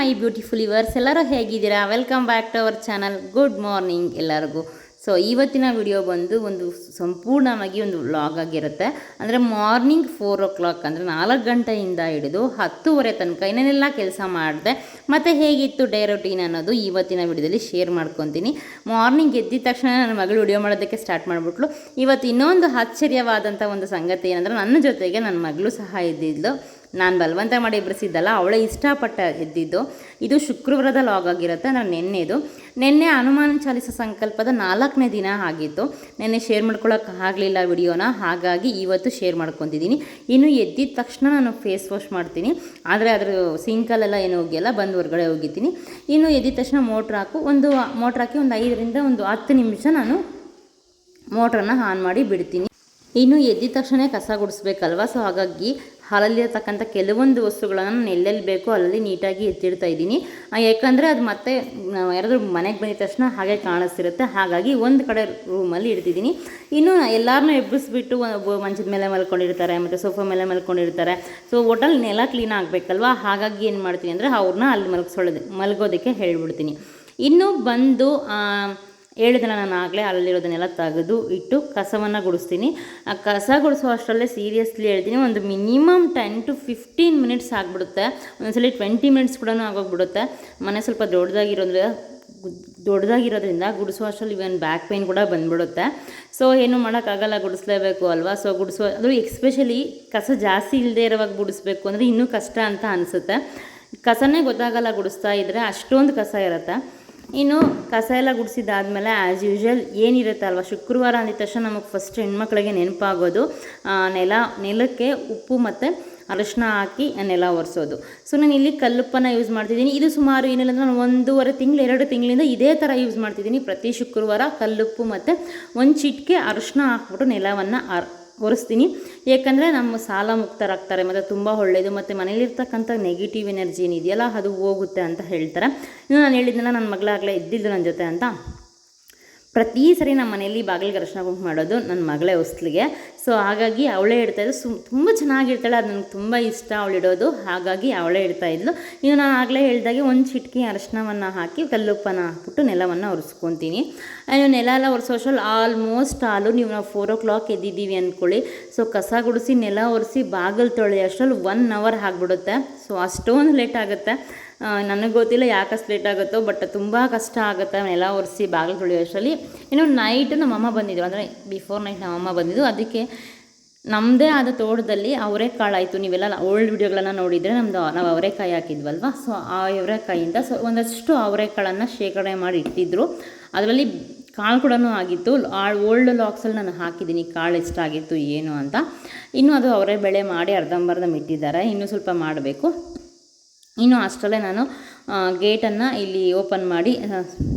ಮೈ beautiful yours, ಎಲ್ಲರೂ ಹೇಗಿದ್ದೀರಾ? Welcome back to our channel. Good morning ಎಲ್ಲರಿಗೂ. ಸೊ ಇವತ್ತಿನ ವಿಡಿಯೋ ಬಂದು ಒಂದು ಸಂಪೂರ್ಣವಾಗಿ ಒಂದು ವ್ಲಾಗ್ ಆಗಿರುತ್ತೆ. ಅಂದರೆ ಮಾರ್ನಿಂಗ್ 4 o'clock ಅಂದರೆ 4 ಗಂಟೆಯಿಂದ ಹಿಡಿದು 10:30 ತನಕ ಏನೇನೆಲ್ಲ ಕೆಲಸ ಮಾಡಿದೆ ಮತ್ತು ಹೇಗಿತ್ತು ಡೇ ರೊಟೀನ್ ಅನ್ನೋದು ಇವತ್ತಿನ ವಿಡಿಯೋದಲ್ಲಿ ಶೇರ್ ಮಾಡ್ಕೊತೀನಿ. ಮಾರ್ನಿಂಗ್ ಎದ್ದಿದ ತಕ್ಷಣ ನನ್ನ ಮಗಳು ವಿಡಿಯೋ ಮಾಡೋದಕ್ಕೆ ಸ್ಟಾರ್ಟ್ ಮಾಡಿಬಿಟ್ಲು. ಇವತ್ತು ಇನ್ನೊಂದು ಆಶ್ಚರ್ಯವಾದಂಥ ಒಂದು ಸಂಗತಿ ಏನಂದರೆ, ನನ್ನ ಜೊತೆಗೆ ನನ್ನ ಮಗಳು ಸಹ ಇದ್ದಿದ್ಲು. ನಾನು ಬಲವಂತ ಮಾಡಿ ಎಬ್ಬರಿಸಿದ್ದಲ್ಲ, ಅವಳೇ ಇಷ್ಟಪಟ್ಟ ಎದ್ದಿದ್ದು. ಇದು ಶುಕ್ರವಾರದ ಲಾಗ್ ಆಗಿರುತ್ತೆ. ನಾನು ನಿನ್ನೆ ಹನುಮಾನ್ ಚಾಲಿಸ ಸಂಕಲ್ಪದ 4ನೇ ದಿನ ಆಗಿತ್ತು. ನಿನ್ನೆ ಶೇರ್ ಮಾಡ್ಕೊಳ್ಳೋಕೆ ಆಗಲಿಲ್ಲ ವಿಡಿಯೋನ, ಹಾಗಾಗಿ ಇವತ್ತು ಶೇರ್ ಮಾಡ್ಕೊತಿದ್ದೀನಿ. ಇನ್ನು ಎದ್ದಿದ ತಕ್ಷಣ ನಾನು ಫೇಸ್ ವಾಶ್ ಮಾಡ್ತೀನಿ, ಆದರೆ ಅದ್ರ ಸಿಂಕಲ್ಲೆಲ್ಲ ಏನು ಹೋಗಿಲ್ಲ, ಬಂದು ಹೊರಗಡೆ ಹೋಗಿದ್ದೀನಿ. ಇನ್ನು ಎದ್ದಿದ ತಕ್ಷಣ ಮೋಟ್ರ್ ಹಾಕಿ ಒಂದು 5ರಿಂದ 10 ನಿಮಿಷ ನಾನು ಮೋಟ್ರನ್ನು ಆನ್ ಮಾಡಿ ಬಿಡ್ತೀನಿ. ಇನ್ನು ಎದ್ದಿದ ತಕ್ಷಣ ಕಸ ಗುಡಿಸ್ಬೇಕಲ್ವ, ಸೊ ಹಾಗಾಗಿ ಹಾಲಲ್ಲಿರತಕ್ಕಂಥ ಕೆಲವೊಂದು ವಸ್ತುಗಳನ್ನು ನಾನು ಎಲ್ಲೆಲ್ಲಿ ಬೇಕೋ ಅಲ್ಲಲ್ಲಿ ನೀಟಾಗಿ ಎತ್ತಿಡ್ತಾ ಇದ್ದೀನಿ. ಯಾಕಂದರೆ ಅದು ಮತ್ತೆ ಯಾರಾದರೂ ಮನೆಗೆ ಬಂದಿದ ತಕ್ಷಣ ಹಾಗೆ ಕಾಣಿಸ್ತಿರುತ್ತೆ, ಹಾಗಾಗಿ ಒಂದು ಕಡೆ ರೂಮಲ್ಲಿ ಇಡ್ತಿದ್ದೀನಿ. ಇನ್ನು ಎಲ್ಲರನ್ನೂ ಎಬ್ಬಿಸ್ಬಿಟ್ಟು ಮಂಚದ ಮೇಲೆ ಮಲ್ಕೊಂಡಿರ್ತಾರೆ, ಮತ್ತು ಸೋಫಾ ಮೇಲೆ ಮಲ್ಕೊಂಡಿರ್ತಾರೆ. ಸೊ ಒಟ್ಟಲ್ಲಿ ನೆಲ ಕ್ಲೀನ್ ಆಗಬೇಕಲ್ವ, ಹಾಗಾಗಿ ಏನು ಮಾಡ್ತೀನಿ ಅಂದರೆ ಅವ್ರನ್ನ ಅಲ್ಲಿ ಮಲ್ಗೋದಕ್ಕೆ ಹೇಳ್ಬಿಡ್ತೀನಿ. ಇನ್ನು ಬಂದು ಹೇಳಿದೆನ ನಾನು ಆಗಲೇ ಅಲ್ಲಿರೋದನ್ನೆಲ್ಲ ತೆಗೆದು ಇಟ್ಟು ಕಸವನ್ನು ಗುಡಿಸ್ತೀನಿ. ಆ ಕಸ ಗುಡಿಸೋ ಅಷ್ಟರಲ್ಲೇ ಸೀರಿಯಸ್ಲಿ ಹೇಳ್ತೀನಿ, ಒಂದು ಮಿನಿಮಮ್ 10 to 15 ಮಿನಿಟ್ಸ್ ಆಗಿಬಿಡುತ್ತೆ. ಒಂದೊಂದ್ಸಲಿ 20 ಮಿನಿಟ್ಸ್ ಕೂಡ ಆಗೋಗ್ಬಿಡುತ್ತೆ. ಮನೆ ಸ್ವಲ್ಪ ದೊಡ್ಡದಾಗಿರೋದ್ರಿಂದ ಗುಡಿಸೋ ಅಷ್ಟರಲ್ಲಿ ಇವನ್ ಬ್ಯಾಕ್ ಪೇಯ್ನ್ ಕೂಡ ಬಂದ್ಬಿಡುತ್ತೆ. ಸೊ ಏನು ಮಾಡೋಕ್ಕಾಗಲ್ಲ, ಗುಡಿಸ್ಲೇಬೇಕು ಅಲ್ವಾ. ಸೊ ಅದು ಎಕ್ಸ್ಪೆಷಲಿ ಕಸ ಜಾಸ್ತಿ ಇಲ್ಲದೆ ಇರೋವಾಗ ಗುಡಿಸ್ಬೇಕು ಅಂದರೆ ಇನ್ನೂ ಕಷ್ಟ ಅಂತ ಅನಿಸುತ್ತೆ. ಕಸನೇ ಗೊತ್ತಾಗಲ್ಲ ಗುಡಿಸ್ತಾ ಇದ್ದರೆ, ಅಷ್ಟೊಂದು ಕಸ ಇರುತ್ತೆ. ಇನ್ನು ಕಸ ಎಲ್ಲ ಗುಡಿಸಿದ್ದಾದಮೇಲೆ ಆ್ಯಸ್ ಯೂಶ್ವಲ್ ಏನಿರುತ್ತೆ ಅಲ್ವ, ಶುಕ್ರವಾರ ಅಂದಿದ ತಕ್ಷಣ ನಮಗೆ ಫಸ್ಟ್ ಹೆಣ್ಮಕ್ಳಿಗೆ ನೆನಪಾಗೋದು ನೆಲಕ್ಕೆ ಉಪ್ಪು ಮತ್ತು ಅರಿಶಿನ ಹಾಕಿ ನೆಲ ಒರೆಸೋದು. ಸೊ ನಾನು ಇಲ್ಲಿ ಕಲ್ಲುಪ್ಪನ್ನು ಯೂಸ್ ಮಾಡ್ತಿದ್ದೀನಿ. ಇದು ಸುಮಾರು ಏನಿಲ್ಲ ಅಂದರೆ ನಾನು 1.5 ತಿಂಗಳು 2 ತಿಂಗಳಿಂದ ಇದೇ ಥರ ಯೂಸ್ ಮಾಡ್ತಿದ್ದೀನಿ. ಪ್ರತಿ ಶುಕ್ರವಾರ ಕಲ್ಲುಪ್ಪು ಮತ್ತು ಒಂದು ಚಿಟಿಕೆ ಅರಿಶಿನ ಹಾಕ್ಬಿಟ್ಟು ನೆಲವನ್ನು ಒರೆಸ್ತೀನಿ. ಏಕೆಂದರೆ ನಮ್ಮ ಸಾಲ ಮುಕ್ತರಾಗ್ತಾರೆ, ಮತ್ತು ತುಂಬ ಒಳ್ಳೆಯದು, ಮತ್ತು ಮನೇಲಿರ್ತಕ್ಕಂಥ ನೆಗೆಟಿವ್ ಎನರ್ಜಿ ಏನಿದೆಯಲ್ಲ ಅದು ಹೋಗುತ್ತೆ ಅಂತ ಹೇಳ್ತಾರೆ. ಇನ್ನು ನಾನು ಹೇಳಿದ್ನಲ್ಲ, ನನ್ನ ಮಗಳಾಗಲೇ ಇದ್ದಿದ್ದು ನನ್ನ ಜೊತೆ ಅಂತ. ಪ್ರತಿ ಸರಿ ನಮ್ಮ ಮನೆಯಲ್ಲಿ ಬಾಗಿಲಿಗೆ ಅರಿಶಿನ ಕುಂಕುಮ ಮಾಡೋದು ನನ್ನ ಮಗಳೇ ಹೊಸ್ಲಿಗೆ. ಸೊ ಹಾಗಾಗಿ ಅವಳೇ ಇಡ್ತಾಯಿದ್ದು. ತುಂಬ ಚೆನ್ನಾಗಿರ್ತಾಳೆ, ಅದು ನನಗೆ ತುಂಬ ಇಷ್ಟ ಅವಳಿಡೋದು, ಹಾಗಾಗಿ ಅವಳೇ ಇಡ್ತಾಯಿದ್ಲು. ಇನ್ನು ನಾನು ಆಗಲೇ ಹೇಳಿದಾಗೆ ಒಂದು ಚಿಟಿಕೆ ಅರಿಶಿನವನ್ನು ಹಾಕಿ ಕಲ್ಲುಪ್ಪನ್ನು ಹಾಕ್ಬಿಟ್ಟು ನೆಲವನ್ನು ಒರೆಸ್ಕೊತೀನಿ. ಇನ್ನು ನೆಲ ಎಲ್ಲ ಒರೆಸೋಷ್ಟರಲ್ಲಿ ಆಲ್ಮೋಸ್ಟ್ ನೀವು ನಾವು 4 o'clock ಎದ್ದಿದ್ದೀವಿ ಅಂದ್ಕೊಳ್ಳಿ. ಸೊ ಕಸ ಗುಡಿಸಿ ನೆಲ ಒರೆಸಿ ಬಾಗಿಲು ತೊಳೆಯೋ ಅಷ್ಟರಲ್ಲಿ 1 hour ಆಗಿಬಿಡುತ್ತೆ. ಸೊ ಅಷ್ಟೊಂದು ಲೇಟ್ ಆಗುತ್ತೆ. ನನಗೆ ಗೊತ್ತಿಲ್ಲ ಯಾಕಷ್ಟು ಲೇಟ್ ಆಗುತ್ತೋ, ಬಟ್ ತುಂಬ ಕಷ್ಟ ಆಗುತ್ತೆ ನೆಲ ಒರೆಸಿ ಬಾಗಿಲು ತೊಳೆಯೋ ಅಷ್ಟರಲ್ಲಿ. ಇನ್ನು ನೈಟ್ ನಮ್ಮಮ್ಮ ಬಂದಿದ್ದು, ಅಂದರೆ ಬಿಫೋರ್ ನೈಟ್ ನಮ್ಮಮ್ಮ ಬಂದಿದ್ದು. ಅದಕ್ಕೆ ನಮ್ಮದೇ ಆದ ತೋಟದಲ್ಲಿ ಅವರೆಕಾಳು ಆಯಿತು. ನೀವೆಲ್ಲ ಓಲ್ಡ್ ವಿಡಿಯೋಗಳನ್ನು ನೋಡಿದರೆ ನಾವು ಅವರೆಕಾಯಿ ಹಾಕಿದ್ವಲ್ವ, ಸೊ ಆ ಅವರೆಕಾಯಿಂದ ಒಂದಷ್ಟು ಅವರೆಕಾಳನ್ನು ಶೇಖರಣೆ ಮಾಡಿ ಇಟ್ಟಿದ್ದರು. ಅದರಲ್ಲಿ ಕಾಳು ಕೂಡ ಆಗಿತ್ತು. ಆ ಓಲ್ಡ್ ಲಾಕ್ಸಲ್ಲಿ ನಾನು ಹಾಕಿದ್ದೀನಿ ಕಾಳು ಎಷ್ಟಾಗಿತ್ತು ಏನು ಅಂತ. ಇನ್ನೂ ಅದು ಅವರೇ ಬೆಳೆ ಮಾಡಿ ಅರ್ಧಂಬರ್ಧ ಇಟ್ಟಿದ್ದಾರೆ, ಇನ್ನೂ ಸ್ವಲ್ಪ ಮಾಡಬೇಕು. ಇನ್ನು ಅಷ್ಟರಲ್ಲೇ ನಾನು ಗೇಟನ್ನು ಇಲ್ಲಿ ಓಪನ್ ಮಾಡಿ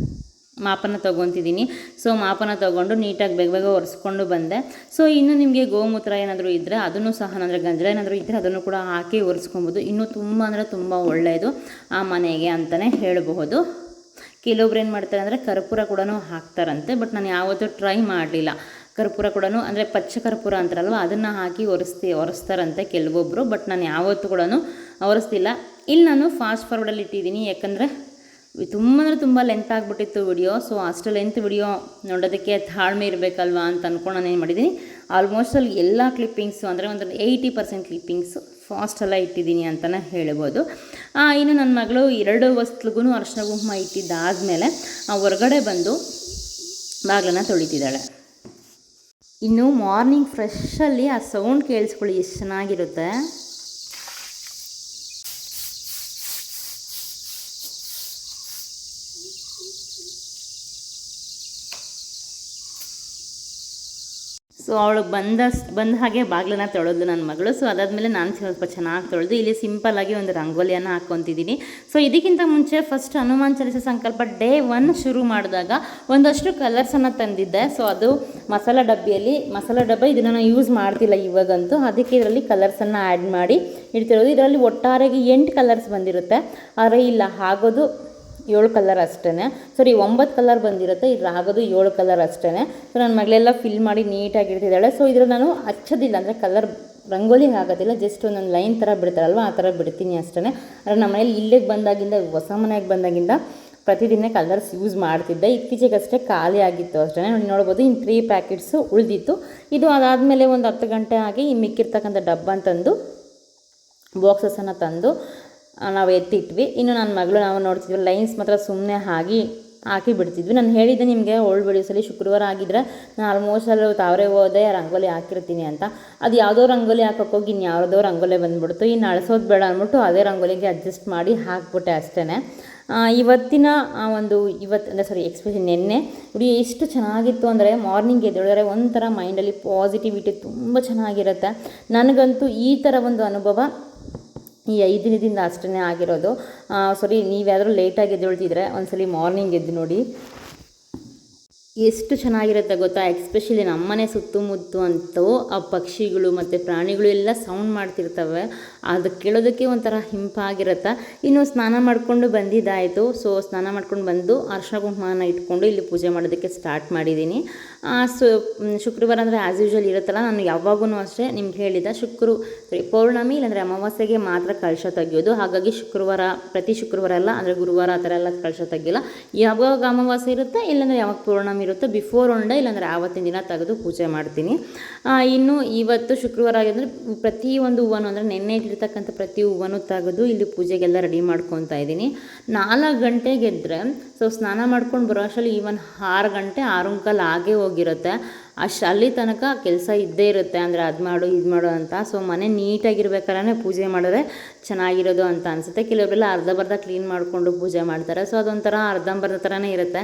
ಮಾಪನ ತೊಗೊತಿದ್ದೀನಿ. ಸೊ ಮಾಪನ ತೊಗೊಂಡು ನೀಟಾಗಿ ಬೇಗ ಒರೆಸ್ಕೊಂಡು ಬಂದೆ. ಸೊ ಇನ್ನು ನಿಮಗೆ ಗೋಮೂತ್ರ ಏನಾದರೂ ಇದ್ದರೆ ಅದನ್ನು ಸಹ, ಅಂದರೆ ಗಂಜಲ ಏನಾದರೂ ಇದ್ದರೆ ಅದನ್ನು ಕೂಡ ಹಾಕಿ ಒರೆಸ್ಕೊಬೋದು. ಇನ್ನೂ ತುಂಬ ಅಂದರೆ ತುಂಬ ಒಳ್ಳೆಯದು ಆ ಮನೆಗೆ ಅಂತಲೇ ಹೇಳಬಹುದು. ಕೆಲವೊಬ್ರು ಏನು ಮಾಡ್ತಾರೆ ಅಂದರೆ ಕರ್ಪೂರ ಕೂಡ ಹಾಕ್ತಾರಂತೆ, ಬಟ್ ನಾನು ಯಾವತ್ತೂ ಟ್ರೈ ಮಾಡಲಿಲ್ಲ. ಕರ್ಪೂರ ಕೂಡ ಅಂದರೆ ಪಚ್ಚ ಕರ್ಪೂರ ಅಂತಾರಲ್ವ, ಅದನ್ನು ಹಾಕಿ ಒರೆಸ್ತಾರಂತೆ ಕೆಲವೊಬ್ಬರು, ಬಟ್ ನಾನು ಯಾವತ್ತೂ ಕೂಡ ಒರೆಸ್ತಿಲ್ಲ. ಇಲ್ಲಿ ನಾನು ಫಾಸ್ಟ್ ಫಾರ್ವರ್ಡಲ್ಲಿ ಇಟ್ಟಿದ್ದೀನಿ, ಯಾಕಂದರೆ ತುಂಬ ಅಂದರೆ ತುಂಬ ಲೆಂತ್ ಆಗಿಬಿಟ್ಟಿತ್ತು ವಿಡಿಯೋ. ಸೊ ಅಷ್ಟು ಲೆಂತ್ ವಿಡಿಯೋ ನೋಡೋದಕ್ಕೆ ತಾಳ್ಮೆ ಇರಬೇಕಲ್ವ ಅಂತ ಅಂದ್ಕೊಂಡು ನಾನು ಏನು ಮಾಡಿದ್ದೀನಿ, ಆಲ್ಮೋಸ್ಟ್ ಅಲ್ಲಿ ಎಲ್ಲ ಕ್ಲಿಪ್ಪಿಂಗ್ಸು ಅಂದರೆ ಒಂದು 80% ಕ್ಲಿಪ್ಪಿಂಗ್ಸು ಫಾಸ್ಟೆಲ್ಲ ಇಟ್ಟಿದ್ದೀನಿ ಅಂತಲೇ ಹೇಳ್ಬೋದು. ಇನ್ನು ನನ್ನ ಮಗಳು 2 ವಸ್ತ್ಲಿಗೂ ಅರಿಶಿನ ಕುಂಕುಮ ಇಟ್ಟಿದ್ದಾದಮೇಲೆ ಹೊರಗಡೆ ಬಂದು ಬಾಗಿಲನ್ನು ತೊಳಿತಿದ್ದಾಳೆ. ಇನ್ನು ಮಾರ್ನಿಂಗ್ ಫ್ರೆಶಲ್ಲಿ ಆ ಸೌಂಡ್ ಕೇಳಿಸ್ಕೊಳ್ಳಿ, ಎಷ್ಟು ಚೆನ್ನಾಗಿರುತ್ತೆ. ಸೊ ಅವಳು ಬಂದ ಹಾಗೆ ಬಾಗಿಲನ್ನು ತೊಳೆದು ನನ್ನ ಮಗಳು. ಸೊ ಅದಾದಮೇಲೆ ನಾನು ಸ್ವಲ್ಪ ಚೆನ್ನಾಗಿ ತೊಳೆದು ಇಲ್ಲಿ ಸಿಂಪಲ್ಲಾಗಿ ಒಂದು ರಂಗೋಲಿಯನ್ನು ಹಾಕ್ಕೊತಿದ್ದೀನಿ. ಸೊ ಇದಕ್ಕಿಂತ ಮುಂಚೆ ಫಸ್ಟ್ ಹನುಮಾನ್ ಚಾಲಿಸ ಸಂಕಲ್ಪ ಡೇ 1 ಶುರು ಮಾಡಿದಾಗ ಒಂದಷ್ಟು ಕಲರ್ಸನ್ನು ತಂದಿದ್ದೆ. ಸೊ ಅದು ಮಸಾಲ ಡಬ್ಬ ಇದನ್ನು ನಾನು ಯೂಸ್ ಮಾಡ್ತಿಲ್ಲ ಇವಾಗಂತೂ, ಅದಕ್ಕೆ ಇದರಲ್ಲಿ ಕಲರ್ಸನ್ನು ಆ್ಯಡ್ ಮಾಡಿ ಇಡ್ತಿರೋದು. ಇದರಲ್ಲಿ ಒಟ್ಟಾರೆಗೆ 8 ಕಲರ್ಸ್ ಬಂದಿರುತ್ತೆ, ಆದರೆ ಇಲ್ಲ ಆಗೋದು 7 ಕಲರ್ ಅಷ್ಟೇ. 9 ಕಲರ್ ಬಂದಿರುತ್ತೆ, ಇದು ಆಗೋದು 7 ಕಲರ್ ಅಷ್ಟೇ. ಸೊ ನನ್ನ ಮಗಳೆಲ್ಲ ಫಿಲ್ ಮಾಡಿ ನೀಟಾಗಿ ಇಡ್ತಿದ್ದಾಳೆ. ಸೊ ಇದರಲ್ಲಿ ನಾನು ಹಚ್ಚೋದಿಲ್ಲ, ಅಂದರೆ ಕಲರ್ ರಂಗೋಲಿ ಆಗೋದಿಲ್ಲ, ಜಸ್ಟ್ ಒಂದೊಂದು ಲೈನ್ ಥರ ಬಿಡ್ತಾರಲ್ವ ಆ ಥರ ಬಿಡ್ತೀನಿ ಅಷ್ಟೇ. ಆದರೆ ನಮ್ಮ ಮನೇಲಿ ಇಲ್ಲಿಗೆ ಬಂದಾಗಿಂದ, ಹೊಸ ಮನೆಗೆ ಬಂದಾಗಿಂದ ಪ್ರತಿದಿನ ಕಲರ್ಸ್ ಯೂಸ್ ಮಾಡ್ತಿದ್ದೆ. ಇತ್ತೀಚೆಗಷ್ಟೇ ಖಾಲಿ ಆಗಿತ್ತು ಅಷ್ಟೇ. ನೋಡ್ಬೋದು ಇನ್ನು 3 ಪ್ಯಾಕೆಟ್ಸು ಉಳಿದಿತ್ತು. ಇದು ಅದಾದಮೇಲೆ ಒಂದು 10 ಗಂಟೆ ಆಗಿ ಈ ಮಿಕ್ಕಿರ್ತಕ್ಕಂಥ ಡಬ್ಬ ತಂದು ಬಾಕ್ಸಸನ್ನು ತಂದು ನಾವು ಎತ್ತಿಟ್ವಿ. ಇನ್ನು ನನ್ನ ಮಗಳು ನಾವು ನೋಡ್ತಿದ್ವಿ ಲೈನ್ಸ್ ಮಾತ್ರ ಸುಮ್ಮನೆ ಹಾಕಿ ಬಿಡ್ತಿದ್ವಿ. ನಾನು ಹೇಳಿದ್ದೆ ನಿಮಗೆ ಓಲ್ಡ್ ವಿಡಿಯೋಸಲ್ಲಿ, ಶುಕ್ರವಾರ ಆಗಿದ್ದರೆ ನಾನು ಆಲ್ಮೋಸ್ಟ್ ಅಲ್ಲಿ ತಾವರೆ ಹೋದೆ ರಂಗೋಲಿ ಹಾಕಿರ್ತೀನಿ ಅಂತ. ಅದು ಯಾವುದೋ ರಂಗೋಲಿ ಹಾಕೋಕ್ಕೋಗಿ ಇನ್ಯಾವುದೋ ರಂಗೋಲಿ ಬಂದುಬಿಡ್ತು. ಇನ್ನು ಅಳಿಸೋದು ಬೇಡ ಅಂದ್ಬಿಟ್ಟು ಅದೇ ರಂಗೋಲಿಗೆ ಅಡ್ಜಸ್ಟ್ ಮಾಡಿ ಹಾಕ್ಬಿಟ್ಟೆ ಅಷ್ಟೇ. ಇವತ್ತಿನ ಎಕ್ಸ್ಪೆಷಲಿ ನೆನ್ನೆ ನೋಡಿ ಎಷ್ಟು ಚೆನ್ನಾಗಿತ್ತು ಅಂದರೆ, ಮಾರ್ನಿಂಗ್ ಎದ್ದೇಳಿದ್ರೆ ಒಂಥರ ಮೈಂಡಲ್ಲಿ ಪಾಸಿಟಿವಿಟಿ ತುಂಬ ಚೆನ್ನಾಗಿರುತ್ತೆ. ನನಗಂತೂ ಈ ಥರ ಒಂದು ಅನುಭವ ಈ 5 ದಿನದಿಂದ ಅಷ್ಟೇ ಆಗಿರೋದು. ನೀವ್ಯಾದರೂ ಲೇಟಾಗಿ ಎದ್ದೇಳ್ತಿದ್ರೆ ಒಂದ್ಸಲಿ ಮಾರ್ನಿಂಗ್ ಎದ್ದು ನೋಡಿ, ಎಷ್ಟು ಚೆನ್ನಾಗಿರುತ್ತೆ ಗೊತ್ತಾ. ಎಕ್ಸ್ಪೆಷಲಿ ನಮ್ಮನೆ ಸುತ್ತಮುತ್ತ ಅಂತೂ ಆ ಪಕ್ಷಿಗಳು ಮತ್ತು ಪ್ರಾಣಿಗಳು ಎಲ್ಲ ಸೌಂಡ್ ಮಾಡ್ತಿರ್ತವೆ. ಅದು ಕೇಳೋದಕ್ಕೆ ಒಂಥರ ಹಿಂಪಾಗಿರುತ್ತೆ. ಇನ್ನು ಸ್ನಾನ ಮಾಡಿಕೊಂಡು ಬಂದಿದ್ದಾಯಿತು. ಸ್ನಾನ ಮಾಡ್ಕೊಂಡು ಬಂದು ಅರಿಶಿನ ಕುಂಕುಮನ ಇಟ್ಕೊಂಡು ಇಲ್ಲಿ ಪೂಜೆ ಮಾಡೋದಕ್ಕೆ ಸ್ಟಾರ್ಟ್ ಮಾಡಿದ್ದೀನಿ. ಶುಕ್ರವಾರ ಅಂದರೆ ಆ್ಯಸ್ ಯೂಶ್ವಲ್ ಇರುತ್ತಲ್ಲ, ನಾನು ಯಾವಾಗೂ ಅಷ್ಟೇ ನಿಮ್ಗೆ ಹೇಳಿದ್ದೆ, ಪೌರ್ಣಮಿ ಇಲ್ಲಾಂದರೆ ಅಮಾವಾಸ್ಯೆಗೆ ಮಾತ್ರ ಕಳಶ ತೆಗೆಯೋದು. ಹಾಗಾಗಿ ಪ್ರತಿ ಶುಕ್ರವಾರ ಎಲ್ಲ ಅಂದರೆ ಗುರುವಾರ ಆ ಥರ ಎಲ್ಲ ಕಳಶ ತೆಗಿಲ್ಲ. ಯಾವಾಗ ಅಮಾವಾಸ್ಯೆ ಇರುತ್ತೆ ಇಲ್ಲಾಂದರೆ ಯಾವಾಗ ಪೌರ್ಣಮಿ ಇರುತ್ತೆ ಬಿಫೋರ್ ಒನ್ ಡೇ ಇಲ್ಲಾಂದರೆ ಆವತ್ತಿನ ದಿನ ತೆಗೆದು ಪೂಜೆ ಮಾಡ್ತೀನಿ. ಇನ್ನು ಇವತ್ತು ಶುಕ್ರವಾರ ಆಗಿದ್ರೆ ಪ್ರತಿಯೊಂದು ಹೂವನ್ನು ಅಂದರೆ ನೆನ್ನೆ ಇಟ್ಟಿರ್ತಕ್ಕಂಥ ಪ್ರತಿ ಹೂವನ್ನು ತೆಗೆದು ಇಲ್ಲಿ ಪೂಜೆಗೆಲ್ಲ ರೆಡಿ ಮಾಡ್ಕೊತಾ ಇದ್ದೀನಿ. 4 ಗಂಟೆಗೆ ಎದ್ದರೆ ಸ್ನಾನ ಮಾಡ್ಕೊಂಡು ಬರೋ ಅಷ್ಟರಲ್ಲಿ ಈವನ್ 6 ಗಂಟೆ 6:15 ಆಗೇ ಹೋಗಿರುತ್ತೆ. ಅಲ್ಲಿ ತನಕ ಕೆಲಸ ಇದ್ದೇ ಇರುತ್ತೆ, ಅಂದರೆ ಅದು ಮಾಡು ಇದು ಮಾಡು ಅಂತ. ಮನೆ ನೀಟಾಗಿರ್ಬೇಕಾದ್ರೆ ಪೂಜೆ ಮಾಡಿದ್ರೆ ಚೆನ್ನಾಗಿರೋದು ಅಂತ ಅನಿಸುತ್ತೆ. ಕೆಲವರೆಲ್ಲ ಅರ್ಧಂಬರ್ಧ ಕ್ಲೀನ್ ಮಾಡಿಕೊಂಡು ಪೂಜೆ ಮಾಡ್ತಾರೆ. ಅದೊಂಥರ ಅರ್ಧಂಬರ್ಧ ಥರನೇ ಇರುತ್ತೆ,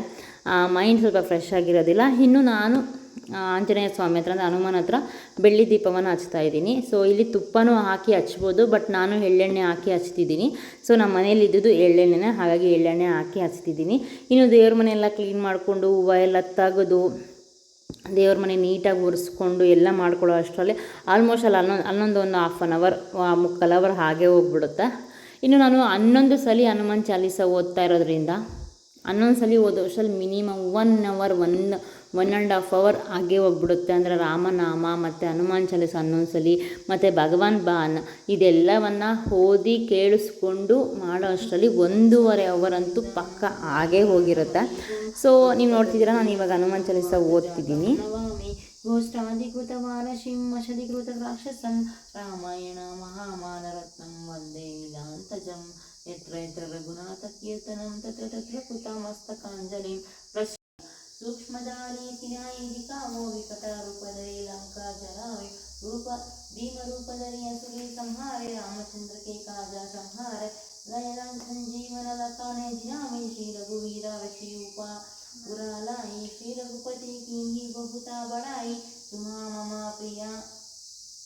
ಮೈಂಡ್ ಸ್ವಲ್ಪ ಫ್ರೆಶ್ ಆಗಿರೋದಿಲ್ಲ. ಇನ್ನು ನಾನು ಆಂಜನೇಯ ಸ್ವಾಮಿ ಹತ್ರ ಅಂದರೆ ಹನುಮಾನ್ ಹತ್ರ ಬೆಳ್ಳಿ ದೀಪವನ್ನು ಹಚ್ತಾ ಇದ್ದೀನಿ. ಇಲ್ಲಿ ತುಪ್ಪನೂ ಹಾಕಿ ಹಚ್ಬೋದು, ಬಟ್ ನಾನು ಎಳ್ಳೆಣ್ಣೆ ಹಾಕಿ ಹಚ್ತಿದ್ದೀನಿ. ನಮ್ಮ ಮನೇಲಿ ಇದ್ದಿದ್ದು ಎಳ್ಳೆಣ್ಣೆನೇ, ಹಾಗಾಗಿ ಎಳ್ಳೆಣ್ಣೆ ಹಾಕಿ ಹಚ್ತಿದ್ದೀನಿ. ಇನ್ನು ದೇವ್ರ ಮನೆಯೆಲ್ಲ ಕ್ಲೀನ್ ಮಾಡಿಕೊಂಡು ಹೂವು ಎಲ್ಲ ತೆಗೆದು ದೇವ್ರ ಮನೆ ನೀಟಾಗಿ ಒರೆಸ್ಕೊಂಡು ಎಲ್ಲ ಮಾಡ್ಕೊಳ್ಳೋ ಅಷ್ಟರಲ್ಲಿ ಆಲ್ಮೋಸ್ಟ್ ಒಂದು ½ ಅನ್ ಅವರ್ 3/4 ಅವರ್ ಹಾಗೆ ಹೋಗ್ಬಿಡುತ್ತೆ. ಇನ್ನು ನಾನು 11 ಸಲ ಹನುಮಾನ್ ಚಾಲೀಸ ಓದ್ತಾ ಇರೋದ್ರಿಂದ 11 ಸಲ ಓದೋ ಅಷ್ಟರಲ್ಲಿ ಮಿನಿಮಮ್ 1 ಅವರ್ 1.5 ಅವರ್ ಹಾಗೆ ಹೋಗ್ಬಿಡುತ್ತೆ. ಅಂದರೆ ರಾಮನಾಮ ಮತ್ತು ಹನುಮಾನ್ ಚಾಲೀಸ 11 ಸಲ ಮತ್ತು ಭಗವಾನ್ ಬಾನ್ ಇದೆಲ್ಲವನ್ನು ಓದಿ ಕೇಳಿಸ್ಕೊಂಡು ಮಾಡೋ ಅಷ್ಟರಲ್ಲಿ 1.5 ಅವರ್ ಅಂತೂ ಪಕ್ಕ ಹಾಗೇ ಹೋಗಿರುತ್ತೆ. ನೀವು ನೋಡ್ತಿದ್ದೀರಾ, ನಾನು ಇವಾಗ ಹನುಮಾನ್ ಚಾಲೀಸ ಓದ್ತಿದ್ದೀನಿ. ಗೋಷ್ಠಾಧಿಕೃತ ವಾರಶಿಂ ವಶಧಿಕೃತ ರಾಕ್ಷಸಂ ರಾಮಾಯಣ ಮಹಾಮಾನರತ್ನಂ ವಂದೇ ನೀಲಾಂತಜಂ ಯತ್ರ ಯತ್ರ ರಘುನಾಥ ಕೀರ್ತನಂ ತತ್ರ ತತ್ರ ಕೃತಮಸ್ತಕಾಂಜಲಿಂ ಸೂಕ್ಷ್ಮಧಾರೀತಿ ನ್ಯಾಯಿಕಾವೋ ವಿಕಟ ರೂಪಧರಿ ಲಂಕಾ ಜರಾವೆ ರೂಪ ಭೀಮರೂಪಧರಿ ಅಸುರಿ ಸಂಹಾರೆ ರಾಮಚಂದ್ರ के काजा संहारे लयलां संजीवन लताने जिनामि श्री रघुवीर वक्षि उपा पुरालाई श्री रघुपति की बहुता बड़ाई तुम्हा ममा प्रिया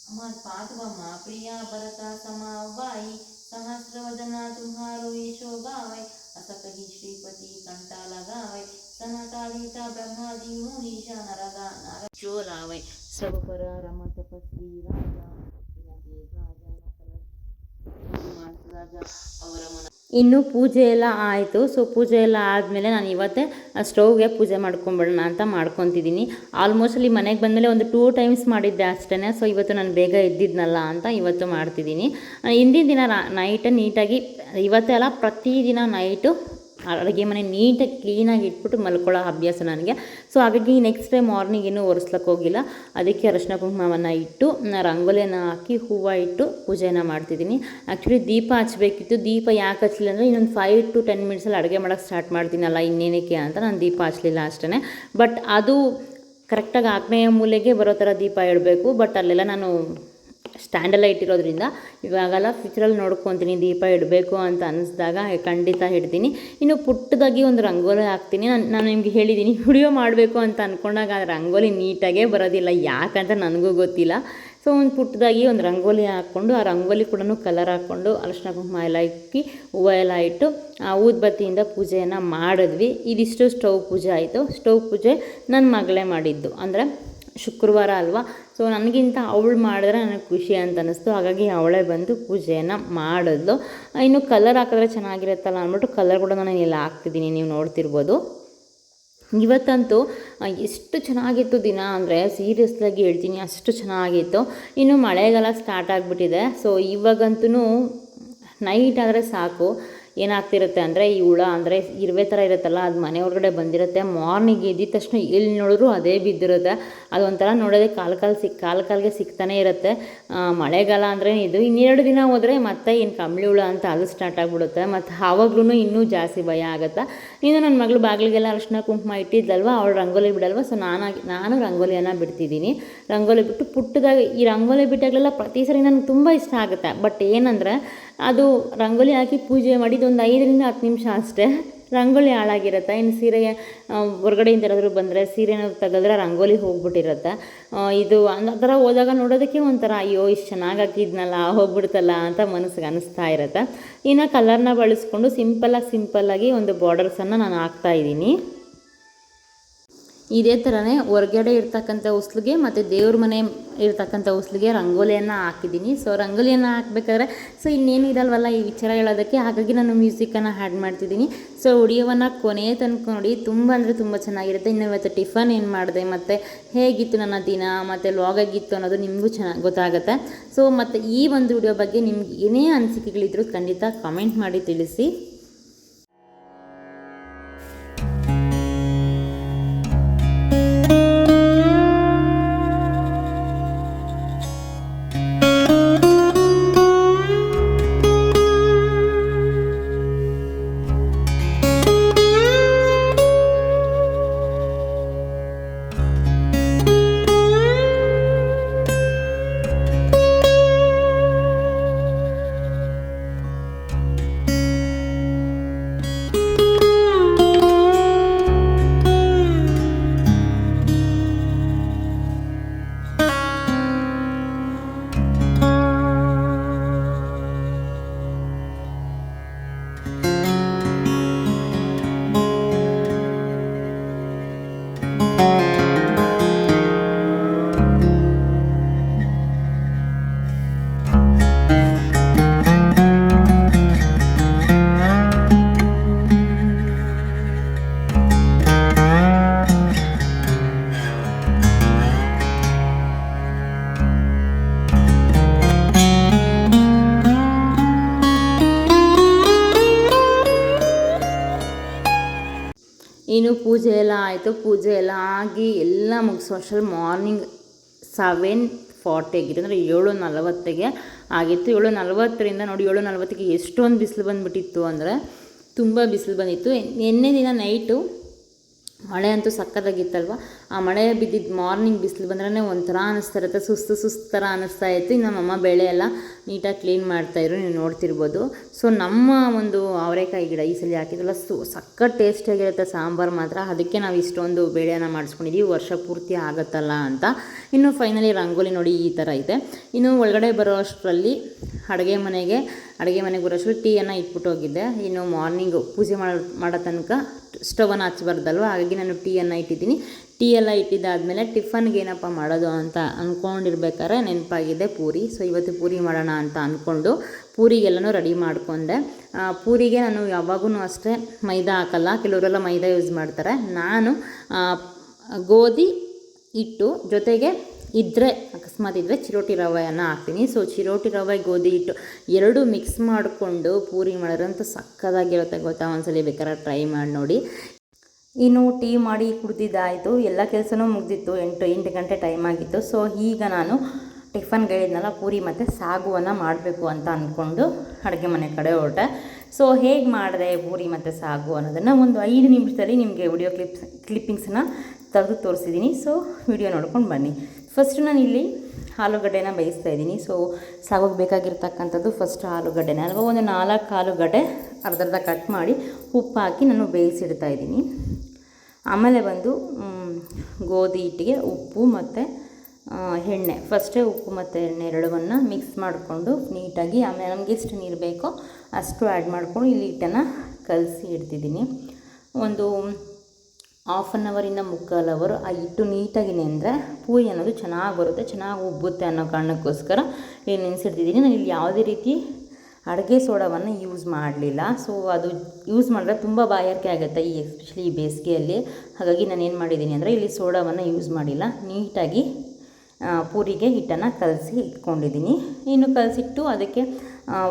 अमर पातवा मा प्रिया भरता समावाई सहस्रवदना तुम्हारो ये शोभावे असकहि श्रीपति कंटा लगावे सनकालिता ब्रह्मादि मुनीशा नरगा नरचोलावे सब पर रम तपस्वी राजा ಇನ್ನು ಪೂಜೆ ಎಲ್ಲ ಆಯಿತು. ಪೂಜೆ ಎಲ್ಲ ಆದಮೇಲೆ ನಾನು ಇವತ್ತೇ ಸ್ಟೌವ್ಗೆ ಪೂಜೆ ಮಾಡ್ಕೊಂಬಿಡೋಣ ಅಂತ ಮಾಡ್ಕೊತಿದ್ದೀನಿ. ಆಲ್ಮೋಸ್ಟ್ ಅಲ್ಲಿ ಮನೆಗೆ ಬಂದಮೇಲೆ ಒಂದು 2 ಟೈಮ್ಸ್ ಮಾಡಿದ್ದೆ ಅಷ್ಟೇ. ಇವತ್ತು ನಾನು ಬೇಗ ಎದ್ದಿದ್ನಲ್ಲ ಅಂತ ಇವತ್ತು ಮಾಡ್ತಿದ್ದೀನಿ. ಹಿಂದಿನ ದಿನ ನೈಟ್ ನೀಟಾಗಿ, ಇವತ್ತೇ ಅಲ್ಲ ಪ್ರತಿದಿನ ನೈಟು ಅಡುಗೆ ಮನೆ ನೀಟಾಗಿ ಕ್ಲೀನಾಗಿ ಇಟ್ಬಿಟ್ಟು ಮಲ್ಕೊಳ್ಳೋ ಅಭ್ಯಾಸ ನನಗೆ. ಹಾಗಾಗಿ ನೆಕ್ಸ್ಟ್ ಡೇ ಮಾರ್ನಿಂಗ್ ಇನ್ನೂ ಒರೆಸ್ಲಕ್ಕೆ ಹೋಗಿಲ್ಲ. ಅದಕ್ಕೆ ಅರಿಶಿನ ಕುಂಕುಮವನ್ನು ಇಟ್ಟು ರಂಗೋಲಿಯನ್ನು ಹಾಕಿ ಹೂವು ಇಟ್ಟು ಪೂಜೆಯನ್ನು ಮಾಡ್ತಿದ್ದೀನಿ. ಆ್ಯಕ್ಚುಲಿ ದೀಪ ಹಚ್ಚಬೇಕಿತ್ತು. ದೀಪ ಯಾಕೆ ಹಚ್ಚಲಿಲ್ಲ ಅಂದರೆ ಇನ್ನೊಂದು 5 to 10 ಮಿನಿಟ್ಸಲ್ಲಿ ಅಡುಗೆ ಮಾಡೋಕ್ಕೆ ಸ್ಟಾರ್ಟ್ ಮಾಡ್ತೀನಲ್ಲ, ಇನ್ನೇನಕ್ಕೆ ಅಂತ ನಾನು ದೀಪ ಹಚ್ಚಲಿಲ್ಲ ಅಷ್ಟೇ. ಬಟ್ ಅದು ಕರೆಕ್ಟಾಗಿ ಆಗ್ನೇಯ ಮೂಲೆಗೆ ಬರೋ ಥರ ದೀಪ ಇಡಬೇಕು. ಬಟ್ ಅಲ್ಲೆಲ್ಲ ನಾನು ಸ್ಟ್ಯಾಂಡೆಲ್ಲ ಇಟ್ಟಿರೋದ್ರಿಂದ ಇವಾಗೆಲ್ಲ ಫ್ಯೂಚರಲ್ಲಿ ನೋಡ್ಕೊತೀನಿ, ದೀಪ ಇಡಬೇಕು ಅಂತ ಅನ್ನಿಸ್ದಾಗ ಖಂಡಿತ ಇಡ್ತೀನಿ. ಇನ್ನು ಪುಟ್ಟದಾಗಿ ಒಂದು ರಂಗೋಲಿ ಹಾಕ್ತೀನಿ. ನಾನು ನಿಮಗೆ ಹೇಳಿದ್ದೀನಿ ವಿಡಿಯೋ ಮಾಡಬೇಕು ಅಂತ ಅಂದ್ಕೊಂಡಾಗ ಆ ರಂಗೋಲಿ ನೀಟಾಗೇ ಬರೋದಿಲ್ಲ, ಯಾಕಂತ ನನಗೂ ಗೊತ್ತಿಲ್ಲ. ಒಂದು ಪುಟ್ಟದಾಗಿ ಒಂದು ರಂಗೋಲಿ ಹಾಕ್ಕೊಂಡು ಆ ರಂಗೋಲಿ ಕೂಡ ಕಲರ್ ಹಾಕ್ಕೊಂಡು ಅರಿಶಿನ ಕುಂಕುಮ ಎಲ್ಲ ಇಕ್ಕಿ ಹೂವು ಎಲ್ಲ ಇಟ್ಟು ಊದ್ಬತ್ತಿಯಿಂದ ಪೂಜೆಯನ್ನು ಮಾಡಿದ್ವಿ. ಇದಿಷ್ಟು ಸ್ಟವ್ ಪೂಜೆ ಆಯಿತು. ಸ್ಟವ್ ಪೂಜೆ ನನ್ನ ಮಗಳೇ ಮಾಡಿದ್ದು, ಅಂದರೆ ಶುಕ್ರವಾರ ಅಲ್ವಾ. ನನಗಿಂತ ಅವಳು ಮಾಡಿದ್ರೆ ನನಗೆ ಖುಷಿ ಅಂತ ಅನ್ನಿಸ್ತು. ಹಾಗಾಗಿ ಅವಳೇ ಬಂದು ಪೂಜೆಯನ್ನು ಮಾಡಿದ್ಲು. ಇನ್ನು ಕಲರ್ ಹಾಕಿದ್ರೆ ಚೆನ್ನಾಗಿರುತ್ತಲ್ಲ ಅಂದ್ಬಿಟ್ಟು ಕಲರ್ ಕೂಡ ನಾನು ಎಲ್ಲ ಹಾಕ್ತಿದ್ದೀನಿ, ನೀವು ನೋಡ್ತಿರ್ಬೋದು. ಇವತ್ತಂತೂ ಎಷ್ಟು ಚೆನ್ನಾಗಿತ್ತು ದಿನ ಅಂದರೆ ಸೀರಿಯಸ್ಲಾಗಿ ಹೇಳ್ತೀನಿ, ಅಷ್ಟು ಚೆನ್ನಾಗಿತ್ತು. ಇನ್ನು ಮಳೆಗಾಲ ಸ್ಟಾರ್ಟ್ ಆಗಿಬಿಟ್ಟಿದೆ. ಸೊ ಇವಾಗಂತೂ ನೈಟ್ ಆದರೆ ಸಾಕು, ಏನಾಗ್ತಿರುತ್ತೆ ಅಂದರೆ ಈ ಹುಳ ಅಂದರೆ ಇರುವೆ ಥರ ಇರುತ್ತಲ್ಲ, ಅದು ಮನೆ ಒಳಗಡೆ ಬಂದಿರುತ್ತೆ. ಮಾರ್ನಿಂಗ್ ಎದ್ದಿದ ತಕ್ಷಣ ಎಲ್ಲಿ ನೋಡಿದ್ರು ಅದೇ ಬಿದ್ದಿರುತ್ತೆ. ಅದೊಂಥರ ನೋಡೋದೇ ಕಾಲಿಗೆ ಸಿಗ್ತಾನೆ ಇರುತ್ತೆ. ಮಳೆಗಾಲ ಅಂದರೆ ಇದು. ಇನ್ನೆರಡು ದಿನ ಹೋದರೆ ಮತ್ತೆ ಏನು ಕಂಬಳಿ ಹುಳ ಅಂತ ಅದು ಸ್ಟಾರ್ಟ್ ಆಗಿಬಿಡುತ್ತೆ. ಮತ್ತು ಆವಾಗ್ಲೂ ಇನ್ನೂ ಜಾಸ್ತಿ ಭಯ ಆಗುತ್ತೆ. ಇನ್ನು ನನ್ನ ಮಗಳು ಬಾಗಿಲಿಗೆಲ್ಲ ಅರಿಶಿನ ಕುಂಕುಮ ಇಟ್ಟಿದ್ದಲ್ವ, ಅವಳು ರಂಗೋಲಿ ಬಿಡಲ್ವ. ಸೊ ನಾನು ರಂಗೋಲಿಯನ್ನು ಬಿಡ್ತಿದ್ದೀನಿ. ರಂಗೋಲಿ ಬಿಟ್ಟು ಪುಟ್ಟದಾಗ ಈ ರಂಗೋಲಿ ಬಿಟ್ಟಾಗಲೆಲ್ಲ ಪ್ರತಿ ಸರಿ ನನಗೆ ತುಂಬ ಇಷ್ಟ ಆಗುತ್ತೆ. ಬಟ್ ಏನಂದರೆ ಅದು ರಂಗೋಲಿ ಹಾಕಿ ಪೂಜೆ ಮಾಡಿದ್ದು ಒಂದು 5ರಿಂದ 10 ನಿಮಿಷ ಅಷ್ಟೇ, ರಂಗೋಲಿ ಹಾಳಾಗಿರುತ್ತೆ. ಇನ್ನು ಸೀರೆಗೆ ಹೊರಗಡೆಯಿಂದ ಯಾರಾದರೂ ಬಂದರೆ ಸೀರೆನ ತೆಗೆದ್ರೆ ರಂಗೋಲಿ ಹೋಗ್ಬಿಟ್ಟಿರುತ್ತೆ. ಇದು ಆ ಥರ ಹೋದಾಗ ನೋಡೋದಕ್ಕೆ ಒಂಥರ ಅಯ್ಯೋ ಇಷ್ಟು ಚೆನ್ನಾಗಿ ಹಾಕಿದ್ನಲ್ಲ ಹೋಗ್ಬಿಡ್ತಲ್ಲ ಅಂತ ಮನಸ್ಸಿಗೆ ಅನ್ನಿಸ್ತಾ ಇರುತ್ತೆ. ಇನ್ನು ಕಲರ್ನ ಬಳಸ್ಕೊಂಡು ಸಿಂಪಲ್ಲಾಗಿ ಒಂದು ಬಾರ್ಡರ್ಸನ್ನು ನಾನು ಹಾಕ್ತಾಯಿದ್ದೀನಿ. ಇದೇ ಥರನೇ ಹೊರಗಡೆ ಇರ್ತಕ್ಕಂಥ ಹೊಸ್ಲಿಗೆ ಮತ್ತು ದೇವ್ರ ಮನೆ ಇರ್ತಕ್ಕಂಥ ಹೊಸ್ಲಿಗೆ ರಂಗೋಲಿಯನ್ನು ಹಾಕಿದ್ದೀನಿ. ಸೊ ರಂಗೋಲಿಯನ್ನು ಹಾಕಬೇಕಾದ್ರೆ ಇನ್ನೇನು ಇರಲ್ವಲ್ಲ ಈ ವಿಚಾರ ಹೇಳೋದಕ್ಕೆ, ಹಾಗಾಗಿ ನಾನು ಮ್ಯೂಸಿಕನ್ನು ಆ್ಯಡ್ ಮಾಡ್ತಿದ್ದೀನಿ. ಸೊ ವಿಡಿಯೋವನ್ನು ಕೊನೆಯ ತನಕ ನೋಡಿ, ತುಂಬ ಅಂದರೆ ತುಂಬ ಚೆನ್ನಾಗಿರುತ್ತೆ. ಇನ್ನು ಇವತ್ತು ಟಿಫನ್ ಏನು ಮಾಡಿದೆ ಮತ್ತು ಹೇಗಿತ್ತು ನನ್ನ ದಿನ ಮತ್ತು ವ್ಲಾಗ್ ಆಗಿತ್ತು ಅನ್ನೋದು ನಿಮಗೂ ಚೆನ್ನಾಗಿ ಗೊತ್ತಾಗುತ್ತೆ. ಸೊ ಮತ್ತು ಈ ಒಂದು ವಿಡಿಯೋ ಬಗ್ಗೆ ನಿಮ್ಗೆ ಏನೇ ಅನಿಸಿಕೆಗಳಿದ್ರು ಖಂಡಿತ ಕಾಮೆಂಟ್ ಮಾಡಿ ತಿಳಿಸಿ. ಇನ್ನು ಪೂಜೆ ಎಲ್ಲ ಆಯಿತು. ಪೂಜೆ ಎಲ್ಲ ಆಗಿ ಎಲ್ಲ ಮುಗಿಸೋ ಮಾರ್ನಿಂಗ್ 7:40 ಆಗಿತ್ತು, ಅಂದರೆ 7:40 ಆಗಿತ್ತು. 7:40ರಿಂದ ನೋಡಿ 7:40ಗೆ ಎಷ್ಟೊಂದು ಬಿಸಿಲು ಬಂದುಬಿಟ್ಟಿತ್ತು ಅಂದರೆ ತುಂಬ ಬಿಸಿಲು ಬಂದಿತ್ತು. ನಿನ್ನೆ ದಿನ ನೈಟು ಮಳೆ ಅಂತೂ ಸಕ್ಕತ್ತಾಗಿತ್ತಲ್ವ. ಆ ಮಳೆ ಬಿದ್ದಿದ್ದು ಮಾರ್ನಿಂಗ್ ಬಿಸಿಲು ಬಂದ್ರೆ ಒಂಥರ ಅನ್ನಿಸ್ತಾ ಇರುತ್ತೆ, ಸುಸ್ತು ಥರ ಅನ್ನಿಸ್ತಾ ಇತ್ತು. ಇನ್ನು ನಮ್ಮಮ್ಮ ಬೆಳೆ ಎಲ್ಲ ನೀಟಾಗಿ ಕ್ಲೀನ್ ಮಾಡ್ತಾಯಿದ್ರು, ನೀವು ನೋಡ್ತಿರ್ಬೋದು. ಸೊ ನಮ್ಮ ಒಂದು ಅವರೆಕಾಯಿ ಗಿಡ ಈ ಸಲ ಹಾಕಿದ್ರಲ್ಲ ಸಕ್ಕತ್ ಟೇಸ್ಟಿಯಾಗಿರುತ್ತೆ ಸಾಂಬಾರು ಮಾತ್ರ. ಅದಕ್ಕೆ ನಾವು ಇಷ್ಟೊಂದು ಬೇಳೆಯನ್ನು ಮಾಡಿಸ್ಕೊಂಡಿದ್ದೀವಿ, ವರ್ಷ ಪೂರ್ತಿ ಆಗುತ್ತಲ್ಲ ಅಂತ. ಇನ್ನು ಫೈನಲಿ ರಂಗೋಲಿ ನೋಡಿ ಈ ಥರ ಇದೆ. ಇನ್ನು ಒಳಗಡೆ ಬರೋ ಅಷ್ಟರಲ್ಲಿ ಅಡುಗೆ ಮನೆಗೆ ಬರೋಷ್ಟು ಟೀಯನ್ನು ಇಟ್ಬಿಟ್ಟು ಹೋಗಿದ್ದೆ. ಇನ್ನು ಮಾರ್ನಿಂಗು ಪೂಜೆ ಮಾಡೋ ತನಕ ಸ್ಟವನ್ನು ಹಚ್ಚಬಾರ್ದಲ್ವ, ಹಾಗಾಗಿ ನಾನು ಟೀಯನ್ನು ಇಟ್ಟಿದ್ದೀನಿ. ಟೀ ಎಲ್ಲ ಇಟ್ಟಿದ್ದಾದಮೇಲೆ ಟಿಫನ್ಗೆ ಏನಪ್ಪ ಮಾಡೋದು ಅಂತ ಅಂದ್ಕೊಂಡಿರ್ಬೇಕಾದ್ರೆ ನೆನಪಾಗಿದೆ ಪೂರಿ. ಸೊ ಇವತ್ತು ಪೂರಿ ಮಾಡೋಣ ಅಂತ ಅಂದ್ಕೊಂಡು ಪೂರಿಗೆಲ್ಲನೂ ರೆಡಿ ಮಾಡಿಕೊಂಡೆ. ಪೂರಿಗೆ ನಾನು ಯಾವಾಗೂ ಅಷ್ಟೇ ಮೈದಾ ಹಾಕಲ್ಲ, ಕೆಲವರೆಲ್ಲ ಮೈದಾ ಯೂಸ್ ಮಾಡ್ತಾರೆ. ನಾನು ಗೋಧಿ ಹಿಟ್ಟು ಜೊತೆಗೆ ಅಕಸ್ಮಾತ್ ಇದ್ದರೆ ಚಿರೋಟಿ ರವೆಯನ್ನು ಹಾಕ್ತೀನಿ. ಸೊ ಚಿರೋಟಿ ರವೆ ಗೋಧಿ ಹಿಟ್ಟು ಎರಡೂ ಮಿಕ್ಸ್ ಮಾಡಿಕೊಂಡು ಪೂರಿ ಮಾಡಿದ್ರಂತೂ ಸಕ್ಕತ್ತಾಗಿರುತ್ತೆ ಗೊತ್ತಾ. ಒಂದ್ಸಲ ಬೇಕಾದ್ರೆ ಟ್ರೈ ಮಾಡಿ ನೋಡಿ. ಇನ್ನು ಟೀ ಮಾಡಿ ಕುಡ್ದಿದ್ದಾಯಿತು, ಎಲ್ಲ ಕೆಲಸನೂ ಮುಗಿದಿತ್ತು. 8 ಗಂಟೆ ಟೈಮ್ ಆಗಿತ್ತು. ಸೊ ಈಗ ನಾನು ಟಿಫನ್ಗೆ ಹೇಳಿದ್ನಲ್ಲ ಪೂರಿ ಮತ್ತು ಸಾಗುವನ್ನು ಮಾಡಬೇಕು ಅಂತ ಅಂದ್ಕೊಂಡು ಅಡುಗೆ ಮನೆ ಕಡೆ ಹೊರಟೆ. ಸೊ ಹೇಗೆ ಮಾಡಿದೆ ಪೂರಿ ಮತ್ತು ಸಾಗು ಅನ್ನೋದನ್ನು ಒಂದು 5 ನಿಮಿಷದಲ್ಲಿ ನಿಮಗೆ ವಿಡಿಯೋ ಕ್ಲಿಪ್ಪಿಂಗ್ಸನ್ನ ತೆಗೆದು ತೋರಿಸಿದ್ದೀನಿ. ಸೊ ವಿಡಿಯೋ ನೋಡ್ಕೊಂಡು ಬನ್ನಿ. ಫಸ್ಟು ನಾನು ಇಲ್ಲಿ ಆಲೂಗಡ್ಡೆನ ಬೇಯಿಸ್ತಾ ಇದ್ದೀನಿ. ಸೊ ಸಾಗೋಕ್ಕೆ ಬೇಕಾಗಿರ್ತಕ್ಕಂಥದ್ದು ಫಸ್ಟ್ ಆಲೂಗಡ್ಡೆನ ಅಲ್ವಾ, ಒಂದು 4 ಆಲೂಗಡ್ಡೆ ಅರ್ಧ ಕಟ್ ಮಾಡಿ ಉಪ್ಪು ಹಾಕಿ ನಾನು ಬೇಯಿಸಿಡ್ತಾ ಇದ್ದೀನಿ. ಆಮೇಲೆ ಬಂದು ಗೋಧಿ ಹಿಟ್ಟಿಗೆ ಉಪ್ಪು ಮತ್ತು ಎಣ್ಣೆ, ಫಸ್ಟೇ ಉಪ್ಪು ಮತ್ತು ಎಣ್ಣೆ ಎರಡವನ್ನು ಮಿಕ್ಸ್ ಮಾಡಿಕೊಂಡು ನೀಟಾಗಿ, ಆಮೇಲೆ ನಮಗೆ ಎಷ್ಟು ನೀರು ಬೇಕೋ ಅಷ್ಟು ಆ್ಯಡ್ ಮಾಡಿಕೊಂಡು ಇಲ್ಲಿ ಹಿಟ್ಟನ್ನು ಕಲಸಿ ಇಡ್ತಿದ್ದೀನಿ. ಒಂದು 1/2 ಅವರಿಂದ 3/4 ಅವರ್ ಆ ಹಿಟ್ಟು ನೀಟಾಗಿ ನೆಂದರೆ ಪೂರಿ ಅನ್ನೋದು ಚೆನ್ನಾಗಿ ಬರುತ್ತೆ, ಚೆನ್ನಾಗಿ ಉಬ್ಬುತ್ತೆ ಅನ್ನೋ ಕಾರಣಕ್ಕೋಸ್ಕರ ಇಲ್ಲಿ ನೆನೆಸಿಡ್ತಿದ್ದೀನಿ. ನಾನು ಇಲ್ಲಿ ಯಾವುದೇ ರೀತಿ ಅಡುಗೆ ಸೋಡಾವನ್ನು ಯೂಸ್ ಮಾಡಲಿಲ್ಲ. ಸೊ ಅದು ಯೂಸ್ ಮಾಡಿದ್ರೆ ತುಂಬ ಬಾಯಾರಿಕೆ ಆಗುತ್ತೆ ಎಸ್ಪೆಷಲಿ ಈ ಬೇಸಿಗೆಯಲ್ಲಿ. ಹಾಗಾಗಿ ನಾನು ಏನು ಮಾಡಿದ್ದೀನಿ ಅಂದರೆ ಇಲ್ಲಿ ಸೋಡಾವನ್ನು ಯೂಸ್ ಮಾಡಿಲ್ಲ. ನೀಟಾಗಿ ಪೂರಿಗೆ ಹಿಟ್ಟನ್ನು ಕಲಸಿ ಇಟ್ಕೊಂಡಿದ್ದೀನಿ. ಇನ್ನು ಕಲಸಿಟ್ಟು ಅದಕ್ಕೆ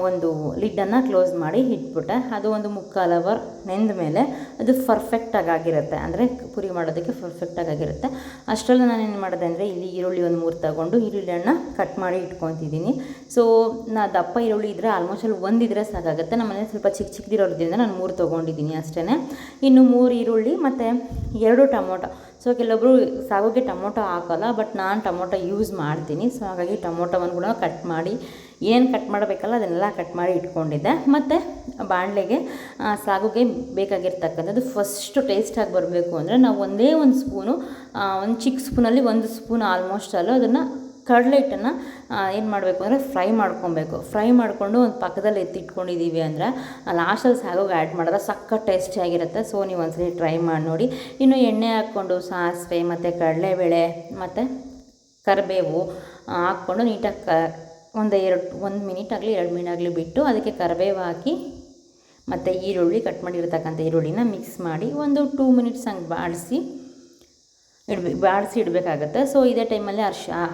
ಒಂದು ಲಿಡ್ಡನ್ನು ಕ್ಲೋಸ್ ಮಾಡಿ ಇಟ್ಬಿಟ್ಟೆ. ಅದು ಒಂದು 3/4 ಅವರ್ ನೆಂದ ಮೇಲೆ ಅದು ಪರ್ಫೆಕ್ಟಾಗಿರುತ್ತೆ, ಅಂದರೆ ಪೂರಿ ಮಾಡೋದಕ್ಕೆ ಪರ್ಫೆಕ್ಟಾಗಿರುತ್ತೆ. ಅಷ್ಟರಲ್ಲೂ ನಾನೇನು ಮಾಡಿದೆ ಅಂದರೆ ಇಲ್ಲಿ ಈರುಳ್ಳಿ ಒಂದು 3 ತಗೊಂಡು ಈರುಳ್ಳಿಯನ್ನು ಕಟ್ ಮಾಡಿ ಇಟ್ಕೊತಿದ್ದೀನಿ. ಸೊ ದಪ್ಪ ಈರುಳ್ಳಿ ಇದ್ದರೆ ಆಲ್ಮೋಸ್ಟ್ ಅಲ್ಲಿ ಒಂದಿದ್ರೆ ಸಾಕಾಗುತ್ತೆ. ನಮ್ಮ ಮನೇಲಿ ಸ್ವಲ್ಪ ಚಿಕ್ಕದಿರೋದ್ರಿಂದ ನಾನು 3 ತೊಗೊಂಡಿದ್ದೀನಿ ಅಷ್ಟೇ. ಇನ್ನು 3 ಈರುಳ್ಳಿ ಮತ್ತು 2 ಟೊಮೊಟೊ. ಸೊ ಕೆಲವೊಬ್ಬರು ಸಾಗೋಗೆ ಟೊಮೊಟೊ ಹಾಕೋಲ್ಲ, ಬಟ್ ನಾನು ಟೊಮೊಟೊ ಯೂಸ್ ಮಾಡ್ತೀನಿ. ಸೊ ಹಾಗಾಗಿ ಟೊಮೊಟೊವನ್ನು ಕೂಡ ಕಟ್ ಮಾಡಿ ಏನು ಕಟ್ ಮಾಡಬೇಕಲ್ಲ ಅದನ್ನೆಲ್ಲ ಕಟ್ ಮಾಡಿ ಇಟ್ಕೊಂಡಿದ್ದೆ. ಮತ್ತು ಬಾಣಲೆಗೆ ಸಾಗುಗೆ ಬೇಕಾಗಿರ್ತಕ್ಕಂಥದ್ದು ಫಸ್ಟು ಟೇಸ್ಟಾಗಿ ಬರಬೇಕು ಅಂದರೆ ನಾವು ಒಂದೇ ಒಂದು ಸ್ಪೂನು, ಒಂದು ಚಿಕ್ಕ ಸ್ಪೂನಲ್ಲಿ 1 ಸ್ಪೂನ್ ಆಲ್ಮೋಸ್ಟ್ ಅಲ್ಲೂ ಅದನ್ನು ಕಡಲೆ ಹಿಟ್ಟನ್ನು ಏನು ಮಾಡಬೇಕು ಅಂದರೆ ಫ್ರೈ ಮಾಡ್ಕೊಬೇಕು. ಫ್ರೈ ಮಾಡಿಕೊಂಡು ಒಂದು ಪಕ್ಕದಲ್ಲಿ ಎತ್ತಿಟ್ಕೊಂಡಿದ್ದೀವಿ ಅಂದರೆ ಲಾಸ್ಟಲ್ಲಿ ಸಾಗೋಗೆ ಆ್ಯಡ್ ಮಾಡಿದ್ರೆ ಸಕ್ಕ ಟೇಸ್ಟಿಯಾಗಿರುತ್ತೆ. ಸೊ ನೀವು ಒಂದ್ಸರಿ ಟ್ರೈ ಮಾಡಿ ನೋಡಿ. ಇನ್ನು ಎಣ್ಣೆ ಹಾಕ್ಕೊಂಡು ಸಾಸಿವೆ ಮತ್ತು ಕಡಲೆಬೇಳೆ ಮತ್ತು ಕರಿಬೇವು ಹಾಕ್ಕೊಂಡು ನೀಟಾಗಿ ಒಂದು ಮಿನಿಟ್ ಆಗಲಿ 2 ಮಿನಿಟ್ ಆಗಲಿ ಬಿಟ್ಟು ಅದಕ್ಕೆ ಕರಿಬೇವು ಹಾಕಿ ಮತ್ತು ಈರುಳ್ಳಿ ಕಟ್ ಮಾಡಿರ್ತಕ್ಕಂಥ ಈರುಳ್ಳಿನ ಮಿಕ್ಸ್ ಮಾಡಿ ಒಂದು 2 ಮಿನಿಟ್ಸ್ ಹಂಗೆ ಬಾಡಿಸಿ ಇಡಬೇಕಾಗತ್ತೆ. ಸೊ ಇದೇ ಟೈಮಲ್ಲಿ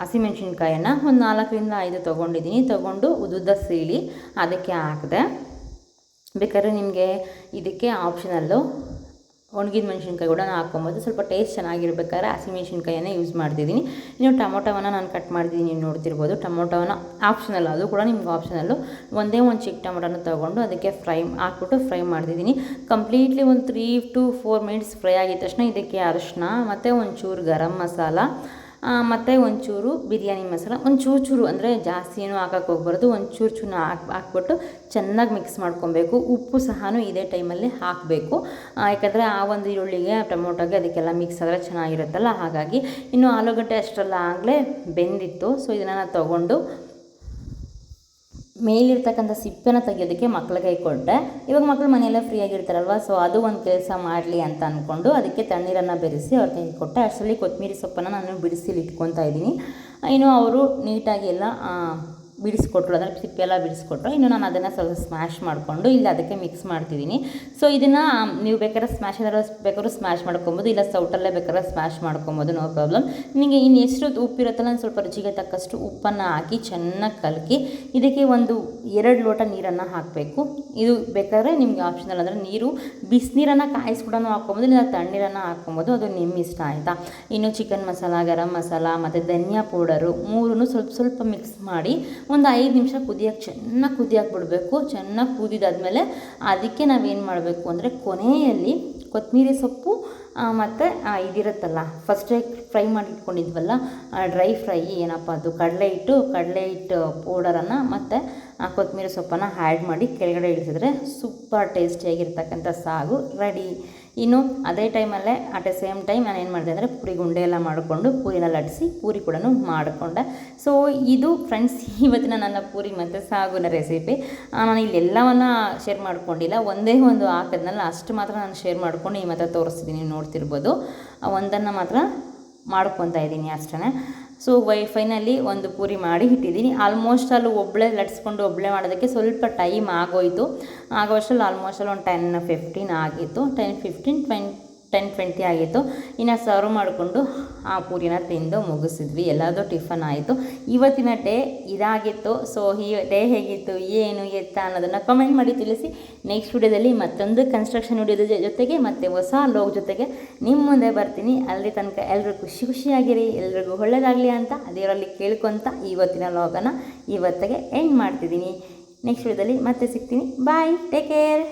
ಹಸಿಮೆಣ್ಸಿನ್ಕಾಯನ್ನು ಒಂದು 4ರಿಂದ 5 ತೊಗೊಂಡು ಉದ್ದುದ್ದ ಸೀಳಿ ಅದಕ್ಕೆ ಹಾಕಿದೆ. ಬೇಕಾದ್ರೆ ನಿಮಗೆ ಇದಕ್ಕೆ ಆಪ್ಷನಲ್ಲು ಒಣಗಿದ ಮೆಣಸಿನ್ಕಾಯಿ ಕೂಡ ಹಾಕ್ಕೊಬೋದು. ಸ್ವಲ್ಪ ಟೇಸ್ಟ್ ಚೆನ್ನಾಗಿರ್ಬೇಕಾದ್ರೆ ಹಸಿಮೆಣ್ಸಿನ್ಕಾಯನ್ನು ಯೂಸ್ ಮಾಡ್ತಿದ್ದೀನಿ. ಇನ್ನು ಟೊಮೊಟೊವನ್ನು ನಾನು ಕಟ್ ಮಾಡಿದ್ದೀನಿ, ನೀವು ನೋಡ್ತಿರ್ಬೋದು. ಟೊಮೊಟೊವನ್ನು ಆಪ್ಷನಲ್, ಅದು ಕೂಡ ನಿಮ್ಗೆ ಆಪ್ಷನಲ್ಲು. ಒಂದೇ ಒಂದು ಚಿಕ್ಕ ಟೊಮೊಟೊನ ತೊಗೊಂಡು ಅದಕ್ಕೆ ಫ್ರೈ ಮಾಡ್ತಿದ್ದೀನಿ. ಕಂಪ್ಲೀಟ್ಲಿ ಒಂದು 3 to 4 ಮಿನಿಟ್ಸ್ ಫ್ರೈ ಆಗಿದ ತಕ್ಷಣ ಇದಕ್ಕೆ ಅರಿಶಿನ ಮತ್ತು ಒಂಚೂರು ಗರಂ ಮಸಾಲ ಮತ್ತು ಒಂಚೂರು ಬಿರಿಯಾನಿ ಮಸಾಲ, ಚೂರು ಅಂದರೆ ಜಾಸ್ತಿ ಏನೂ ಹಾಕಕ್ಕೆ ಹೋಗ್ಬಾರ್ದು. ಚೂರು ಹಾಕ್ಬಿಟ್ಟು ಚೆನ್ನಾಗಿ ಮಿಕ್ಸ್ ಮಾಡ್ಕೊಬೇಕು. ಉಪ್ಪು ಸಹ ಇದೇ ಟೈಮಲ್ಲಿ ಹಾಕಬೇಕು, ಯಾಕಂದರೆ ಆ ಒಂದು ಈರುಳ್ಳಿಗೆ ಟೊಮೊಟೊಗೆ ಅದಕ್ಕೆಲ್ಲ ಮಿಕ್ಸ್ ಆದರೆ ಚೆನ್ನಾಗಿರುತ್ತಲ್ಲ. ಹಾಗಾಗಿ ಇನ್ನು ಆಲೂಗಡ್ಡೆ ಅಷ್ಟೆಲ್ಲ ಆಗಲೇ ಬೆಂದಿತ್ತು. ಸೊ ಇದನ್ನು ನಾನು ತೊಗೊಂಡು ಮೇಲಿರ್ತಕ್ಕಂಥ ಸಿಪ್ಪೆನ ತೆಗಿಯೋದಕ್ಕೆ ಮಕ್ಳಿಗೆ ಕೊಟ್ಟೆ. ಇವಾಗ ಮಕ್ಕಳು ಮನೆಯಲ್ಲೇ ಫ್ರೀಯಾಗಿರ್ತಾರಲ್ವ, ಸೊ ಅದು ಒಂದು ಕೆಲಸ ಮಾಡಲಿ ಅಂತ ಅಂದ್ಕೊಂಡು ಅದಕ್ಕೆ ತಣ್ಣೀರನ್ನು ಬೆರೆಸಿ ಅವ್ರ ಕೈಗೆ ಕೊಟ್ಟೆ. ಅಷ್ಟರಲ್ಲಿ ಕೊತ್ತಂಬರಿ ಸೊಪ್ಪನ್ನು ನಾನು ಬಿಡಿಸಿ ಇಟ್ಕೊತಾ ಇದ್ದೀನಿ. ಇನ್ನು ಅವರು ನೀಟಾಗಿ ಎಲ್ಲ ಬಿಡಿಸ್ಕೊಟ್ರು, ಅದನ್ನು ಸಿಪ್ಪೆ ಎಲ್ಲ ಬಿಡಿಸ್ಕೊಟ್ರು. ಇನ್ನು ನಾನು ಅದನ್ನು ಸ್ವಲ್ಪ ಸ್ಮ್ಯಾಶ್ ಮಾಡಿಕೊಂಡು ಇಲ್ಲಿ ಅದಕ್ಕೆ ಮಿಕ್ಸ್ ಮಾಡ್ತಿದ್ದೀನಿ. ಸೊ ಇದನ್ನು ನೀವು ಬೇಕಾದ್ರೆ ಸ್ಮ್ಯಾಶ್ ಮಾಡ್ಕೊಬೋದು, ಇಲ್ಲ ಸೌಟಲ್ಲೇ ಬೇಕಾದ್ರೆ ಸ್ಮ್ಯಾಶ್ ಮಾಡ್ಕೊಬೋದು, ನೋ ಪ್ರಾಬ್ಲಮ್. ನಿಮಗೆ ಇನ್ನು ಎಷ್ಟು ಉಪ್ಪಿರುತ್ತಲ್ಲ ಸ್ವಲ್ಪ ರುಚಿಗೆ ತಕ್ಕಷ್ಟು ಉಪ್ಪನ್ನು ಹಾಕಿ ಚೆನ್ನಾಗಿ ಕಲಕಿ ಇದಕ್ಕೆ ಒಂದು 2 ಲೋಟ ನೀರನ್ನು ಹಾಕಬೇಕು. ಇದು ಬೇಕಾದರೆ ನಿಮಗೆ ಆಪ್ಷನಲ್, ಅಂದರೆ ನೀರು ಬಿಸಿನೀರನ್ನು ಕಾಯಿಸ್ಬಿಡೋನು ಹಾಕ್ಕೊಬೋದು, ಇಲ್ಲ ತಣ್ಣೀರನ್ನು ಹಾಕ್ಕೊಬೋದು, ಅದು ನಿಮ್ಮ ಇಷ್ಟ ಆಯಿತಾ. ಇನ್ನು ಚಿಕನ್ ಮಸಾಲ, ಗರಂ ಮಸಾಲ ಮತ್ತು ಧನಿಯಾ ಪೌಡರು 3 ಸ್ವಲ್ಪ ಮಿಕ್ಸ್ ಮಾಡಿ ಒಂದು 5 ನಿಮಿಷ ಚೆನ್ನಾಗಿ ಕುದಿಯಕ್ಕೆ ಬಿಡಬೇಕು. ಚೆನ್ನಾಗಿ ಕುದಿದಾದ್ಮೇಲೆ ಅದಕ್ಕೆ ನಾವೇನು ಮಾಡಬೇಕು ಅಂದರೆ ಕೊನೆಯಲ್ಲಿ ಕೊತ್ತಂಬರಿ ಸೊಪ್ಪು ಮತ್ತು ಇದಿರುತ್ತಲ್ಲ ಫಸ್ಟೇ ಫ್ರೈ ಮಾಡಿ ಇಟ್ಕೊಂಡಿದ್ವಲ್ಲ ಡ್ರೈ ಫ್ರೈ, ಏನಪ್ಪ ಅದು ಕಡಲೆ ಹಿಟ್ಟು ಪೌಡರನ್ನು ಮತ್ತು ಕೊತ್ತಂಬರಿ ಸೊಪ್ಪನ್ನು ಆ್ಯಡ್ ಮಾಡಿ ಕೆಳಗಡೆ ಇಳಿಸಿದ್ರೆ ಸೂಪರ್ ಟೇಸ್ಟಿಯಾಗಿರ್ತಕ್ಕಂಥ ಸಾಗು ರೆಡಿ. ಇನ್ನು ಅದೇ ಟೈಮಲ್ಲೇ ಅಟ್ ಎ ಸೇಮ್ ಟೈಮ್ ನಾನು ಏನು ಮಾಡಿದೆ ಅಂದರೆ ಪೂರಿ ಗುಂಡೆ ಎಲ್ಲ ಮಾಡಿಕೊಂಡು ಪೂರಿನ ಲಟ್ಟಿಸಿ ಪೂರಿ ಕೂಡ ಮಾಡಿಕೊಂಡೆ. ಸೊ ಇದು ಫ್ರೆಂಡ್ಸ್ ಇವತ್ತಿನ ನನ್ನ ಪೂರಿ ಮತ್ತು ಸಾಗುನ ರೆಸಿಪಿ. ನಾನು ಇಲ್ಲೆಲ್ಲವನ್ನು ಶೇರ್ ಮಾಡ್ಕೊಂಡಿಲ್ಲ, ಒಂದೇ ಒಂದು ಹಾಕಿದ್ನಲ್ಲ ಅಷ್ಟು ಮಾತ್ರ ನಾನು ಶೇರ್ ಮಾಡ್ಕೊಂಡು ಈ ಮಾತ್ರ ತೋರಿಸ್ತಿದ್ದೀನಿ, ನೋಡ್ತಿರ್ಬೋದು. ಒಂದನ್ನು ಮಾತ್ರ ಮಾಡ್ಕೊತಾ ಇದ್ದೀನಿ ಅಷ್ಟೇ. ಸೊ ಫೈನಲಿ ಒಂದು ಪೂರಿ ಮಾಡಿ ಇಟ್ಟಿದ್ದೀನಿ. ಆಲ್ಮೋಸ್ಟ್ ಅಲ್ಲಿ ಒಬ್ಬಳೇ ಲಟ್ಸ್ಕೊಂಡು ಒಬ್ಬಳೇ ಮಾಡೋದಕ್ಕೆ ಸ್ವಲ್ಪ ಟೈಮ್ ಆಗೋಯಿತು. ಆಗೋಷ್ಟರಲ್ಲಿ ಆಲ್ಮೋಸ್ಟ್ ಅಲ್ಲಿ ಒಂದು 10-15 ಆಗಿತ್ತು, 10-20 ಆಗಿತ್ತು. ಇನ್ನು ಸರ್ವ್ ಮಾಡಿಕೊಂಡು ಆ ಪೂರಿನ ತಿಂದು ಮುಗಿಸಿದ್ವಿ. ಎಲ್ಲದೂ ಟಿಫನ್ ಆಯಿತು. ಇವತ್ತಿನ ಡೇ ಇದಾಗಿತ್ತು. ಸೊ ಈ ಡೇ ಹೇಗಿತ್ತು, ಏನು ಎತ್ತ ಅನ್ನೋದನ್ನು ಕಮೆಂಟ್ ಮಾಡಿ ತಿಳಿಸಿ. ನೆಕ್ಸ್ಟ್ ವಿಡಿಯೋದಲ್ಲಿ ಮತ್ತೊಂದು ಕನ್ಸ್ಟ್ರಕ್ಷನ್ ವಿಡಿಯೋದ ಜೊತೆಗೆ ಮತ್ತು ಹೊಸ ಲೋಗ್ ಜೊತೆಗೆ ನಿಮ್ಮ ಮುಂದೆ ಬರ್ತೀನಿ. ಅಲ್ಲಿ ತನಕ ಎಲ್ಲರೂ ಖುಷಿಯಾಗಿರಿ, ಎಲ್ರಿಗೂ ಒಳ್ಳೆಯದಾಗಲಿ ಅಂತ ಅದರಲ್ಲಿ ಕೇಳ್ಕೊತ ಇವತ್ತಿನ ಲಾಗನ್ನು ಇವತ್ತಿಗೆ ಎಂಡ್ ಮಾಡ್ತಿದ್ದೀನಿ. ನೆಕ್ಸ್ಟ್ ವಿಡಿಯೋದಲ್ಲಿ ಮತ್ತೆ ಸಿಗ್ತೀನಿ. ಬಾಯ್, ಟೇಕ್ ಕೇರ್.